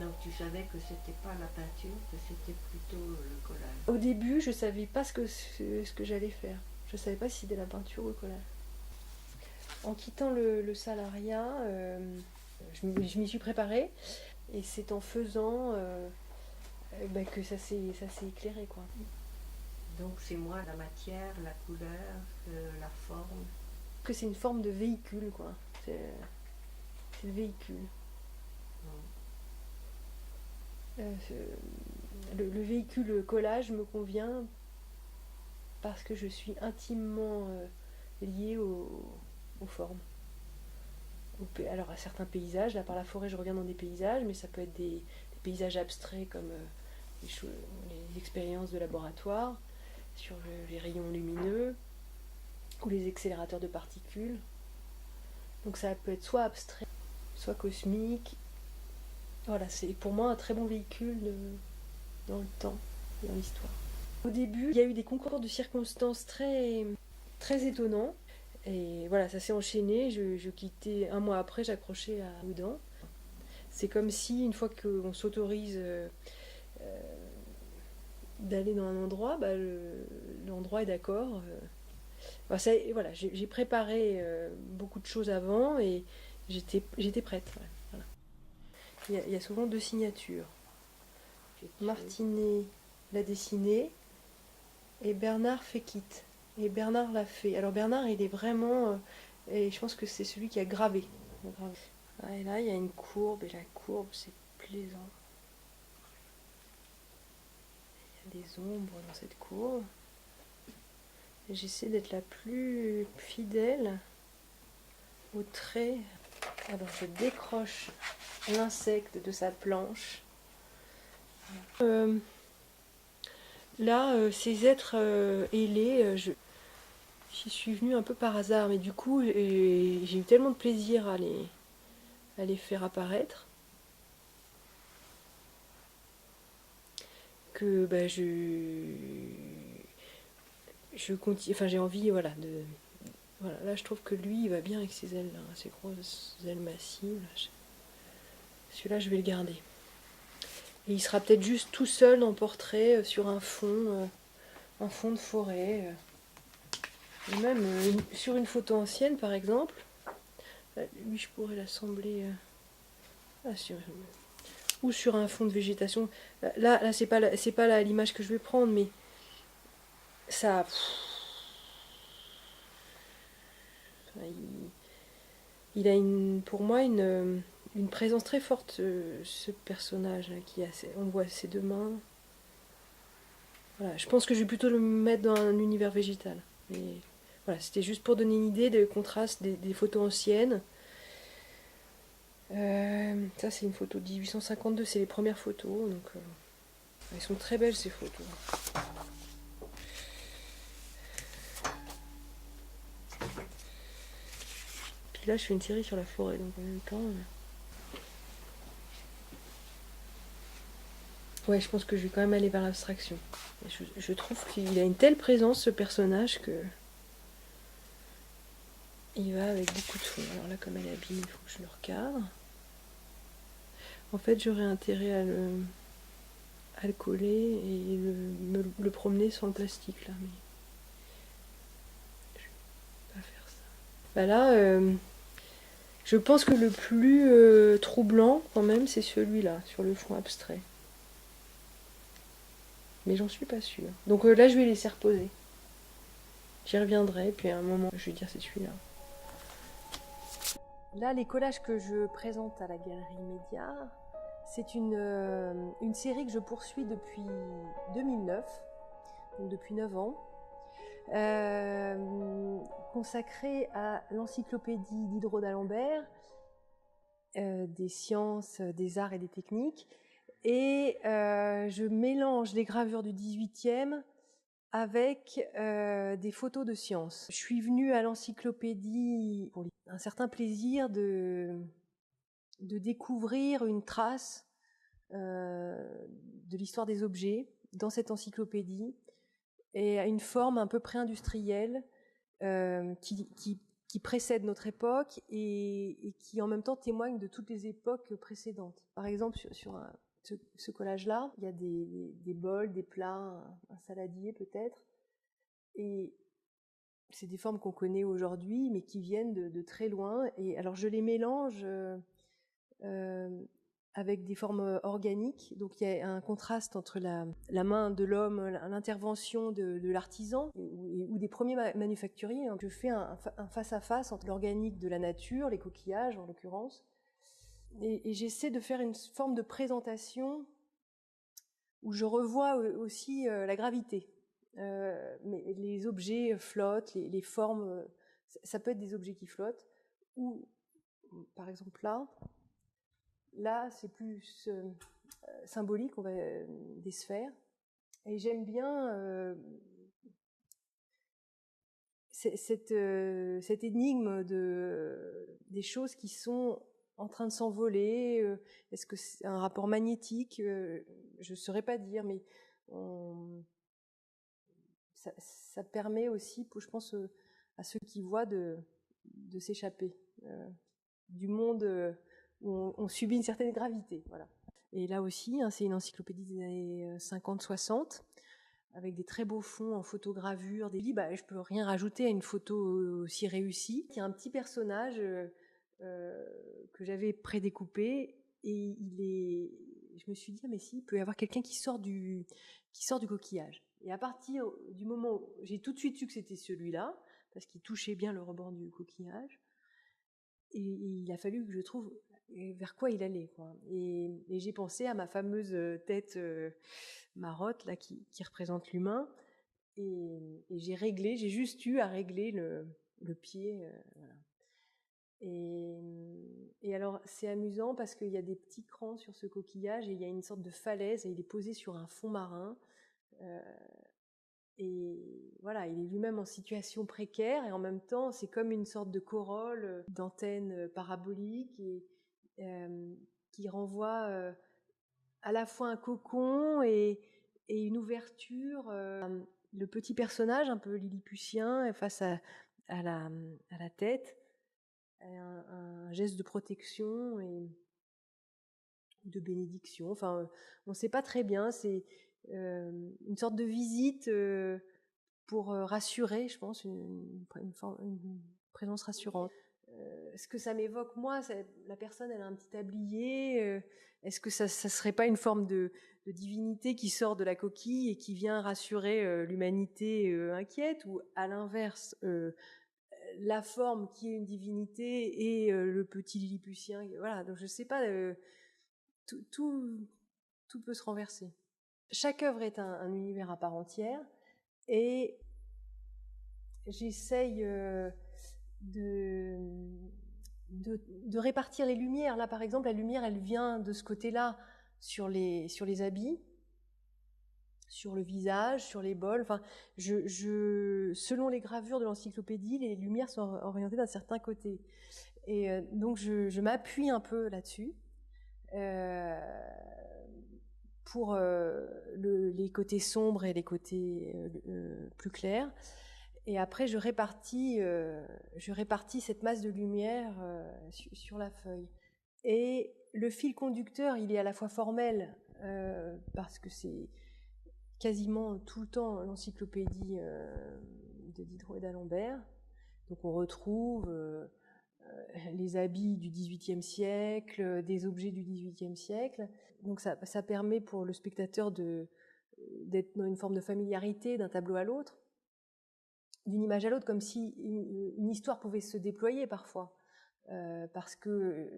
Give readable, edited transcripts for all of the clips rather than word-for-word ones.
Donc tu savais que c'était pas la peinture, que c'était plutôt le collage. Au début, je savais pas ce que j'allais faire. Je savais pas si c'était la peinture ou le collage. En quittant le salariat, je m'y suis préparée et c'est en faisant que ça s'est éclairé, quoi. Donc c'est moins la matière, la couleur, que la forme. Que c'est une forme de véhicule, quoi. C'est le véhicule. Le véhicule collage me convient parce que je suis intimement liée aux formes. Alors à certains paysages, là par la forêt je reviens dans des paysages, mais ça peut être des paysages abstraits comme les expériences de laboratoire sur les rayons lumineux ou les accélérateurs de particules. Donc ça peut être soit abstrait, soit cosmique. Voilà, c'est pour moi un très bon véhicule dans le temps, dans l'histoire. Au début, il y a eu des concours de circonstances très, très étonnants. Et voilà, ça s'est enchaîné. Je quittais un mois après, j'accrochais à Oudan. C'est comme si, une fois qu'on s'autorise d'aller dans un endroit, l'endroit est d'accord. Voilà, j'ai préparé beaucoup de choses avant et j'étais prête. Ouais, voilà. Il y a souvent deux signatures. Martinet l'a dessiné et Bernard Féquit. Et Bernard l'a fait. Alors Bernard, il est vraiment... et je pense que c'est celui qui a gravé. Ah, et là, il y a une courbe, et la courbe, c'est plaisant. Il y a des ombres dans cette courbe. Et j'essaie d'être la plus fidèle au trait. Alors je décroche l'insecte de sa planche. Euh, Là, ces êtres ailés, j'y suis venue un peu par hasard, mais du coup, j'ai eu tellement de plaisir à les faire apparaître que je continue. Enfin, j'ai envie, voilà, voilà. Là, je trouve que lui, il va bien avec ses ailes, là, ses grosses ailes massives. Celui-là, je vais le garder. Et il sera peut-être juste tout seul en portrait sur un fond de forêt. Et même sur une photo ancienne, par exemple. Lui, je pourrais l'assembler ou sur un fond de végétation. Là, c'est pas l'image que je vais prendre, mais ça. Il a pour moi une présence très forte, ce personnage là, on voit ses deux mains. Voilà, je pense que je vais plutôt le mettre dans un univers végétal. Mais voilà, c'était juste pour donner une idée de contraste des photos anciennes. Ça, c'est une photo de 1852, c'est les premières photos, donc elles sont très belles ces photos. Puis là, je fais une série sur la forêt, donc en même temps. Ouais, je pense que je vais quand même aller vers l'abstraction. Je trouve qu'il a une telle présence, ce personnage, que il va avec beaucoup de fond. Alors là, comme elle est habillée, il faut que je le recadre. En fait, j'aurais intérêt à le coller et le promener sans le plastique, là. Mais je vais pas faire ça. Bah là, je pense que le plus troublant, quand même, c'est celui-là, sur le fond abstrait. Mais j'en suis pas sûre. Donc là, je vais laisser reposer. J'y reviendrai, puis à un moment, je vais dire c'est celui-là. Là, les collages que je présente à la Galerie Média, c'est une série que je poursuis depuis 2009, donc depuis 9 ans, consacrée à l'encyclopédie Diderot d'Alembert, des sciences, des arts et des techniques. Et je mélange les gravures du 18e avec des photos de sciences. Je suis venue à l'encyclopédie pour un certain plaisir de découvrir une trace de l'histoire des objets dans cette encyclopédie et à une forme un peu pré-industrielle qui qui précèdent notre époque et qui en même temps témoignent de toutes les époques précédentes. Par exemple, sur ce collage-là, il y a des bols, des plats, un saladier peut-être, et c'est des formes qu'on connaît aujourd'hui, mais qui viennent de très loin. Et alors je les mélange avec des formes organiques. Donc il y a un contraste entre la main de l'homme, l'intervention de l'artisan ou des premiers manufacturiers. Je fais un face-à-face entre l'organique de la nature, les coquillages en l'occurrence, et j'essaie de faire une forme de présentation où je revois aussi la gravité. Mais les objets flottent, les formes, ça peut être des objets qui flottent, ou par exemple là c'est plus symbolique, des sphères, et j'aime bien cette énigme des choses qui sont en train de s'envoler. Est-ce que c'est un rapport magnétique? Je ne saurais pas dire, mais ça permet aussi, je pense, à ceux qui voient de s'échapper du monde où on subit une certaine gravité. Voilà. Et là aussi, c'est une encyclopédie des années 50-60, avec des très beaux fonds en photogravure. Je peux rien rajouter à une photo aussi réussie. Il y a un petit personnage que j'avais prédécoupé, et je me suis dit, mais si, il peut y avoir quelqu'un qui sort du coquillage. Et à partir du moment où j'ai tout de suite su que c'était celui-là, parce qu'il touchait bien le rebord du coquillage, et il a fallu que je trouve vers quoi il allait, quoi. Et j'ai pensé à ma fameuse tête marotte là qui représente l'humain, et j'ai juste eu à régler le pied, voilà. Et alors c'est amusant parce qu'il y a des petits crans sur ce coquillage, et il y a une sorte de falaise, et il est posé sur un fond marin. Et voilà, il est lui-même en situation précaire, et en même temps, c'est comme une sorte de corolle d'antenne parabolique, et qui renvoie à la fois un cocon et une ouverture. Le petit personnage, un peu lilliputien, face à la tête, un geste de protection et de bénédiction. Enfin, on ne sait pas très bien. C'est une sorte de visite pour rassurer, je pense, une présence rassurante. Ce que ça m'évoque, moi, la personne, elle a un petit tablier. Est-ce que ça serait pas une forme de divinité qui sort de la coquille et qui vient rassurer l'humanité inquiète, ou à l'inverse, la forme qui est une divinité et le petit lilliputien? Voilà, donc je sais pas. Tout peut se renverser. Chaque œuvre est un univers à part entière, et j'essaye de répartir les lumières. Là, par exemple, la lumière, elle vient de ce côté-là sur les habits, sur le visage, sur les bols. Enfin, selon les gravures de l'encyclopédie, les lumières sont orientées d'un certain côté. Et donc, je m'appuie un peu là-dessus. Pour les côtés sombres et les côtés plus clairs. Et après, je répartis cette masse de lumière sur la feuille. Et le fil conducteur, il est à la fois formel, parce que c'est quasiment tout le temps l'encyclopédie de Diderot et d'Alembert. Donc on retrouve les habits du XVIIIe siècle, des objets du XVIIIe siècle. Donc ça permet pour le spectateur d'être dans une forme de familiarité d'un tableau à l'autre, d'une image à l'autre, comme si une histoire pouvait se déployer parfois. Parce que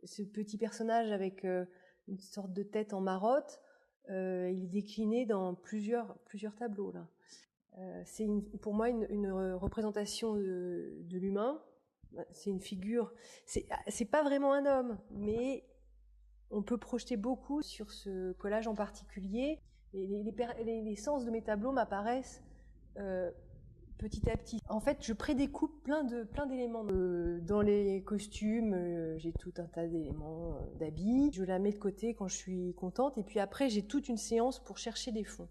ce petit personnage avec une sorte de tête en marotte, il est décliné dans plusieurs tableaux là. C'est pour moi une représentation de l'humain. C'est une figure, c'est pas vraiment un homme, mais on peut projeter beaucoup sur ce collage en particulier. Et les sens de mes tableaux m'apparaissent petit à petit. En fait, je prédécoupe plein d'éléments. Dans les costumes, j'ai tout un tas d'éléments d'habits. Je la mets de côté quand je suis contente, et puis après, j'ai toute une séance pour chercher des fonds.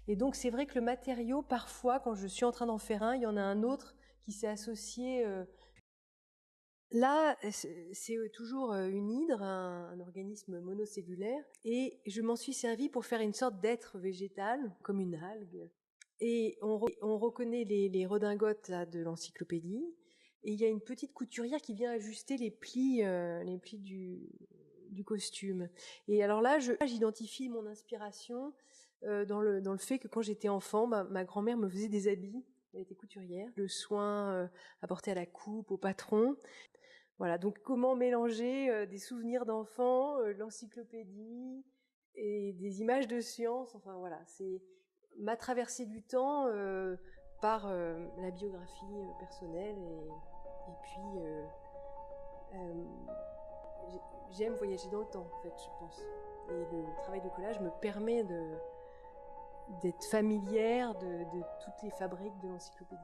Et donc, c'est vrai que le matériau, parfois, quand je suis en train d'en faire un, il y en a un autre qui s'est associé. Là, c'est toujours une hydre, un organisme monocellulaire, et je m'en suis servi pour faire une sorte d'être végétal, comme une algue. Et on reconnaît les redingotes là, de l'encyclopédie, et il y a une petite couturière qui vient ajuster les plis du costume. Et alors là, j'identifie mon inspiration dans le fait que quand j'étais enfant, ma grand-mère me faisait des habits. Elle était couturière. Le soin apporté à la coupe, au patron. Voilà, donc comment mélanger des souvenirs d'enfants, l'encyclopédie et des images de science. Enfin voilà, c'est ma traversée du temps par la biographie personnelle et puis j'aime voyager dans le temps en fait, je pense. Et le travail de collage me permet d'être familière de toutes les fabriques de l'encyclopédie.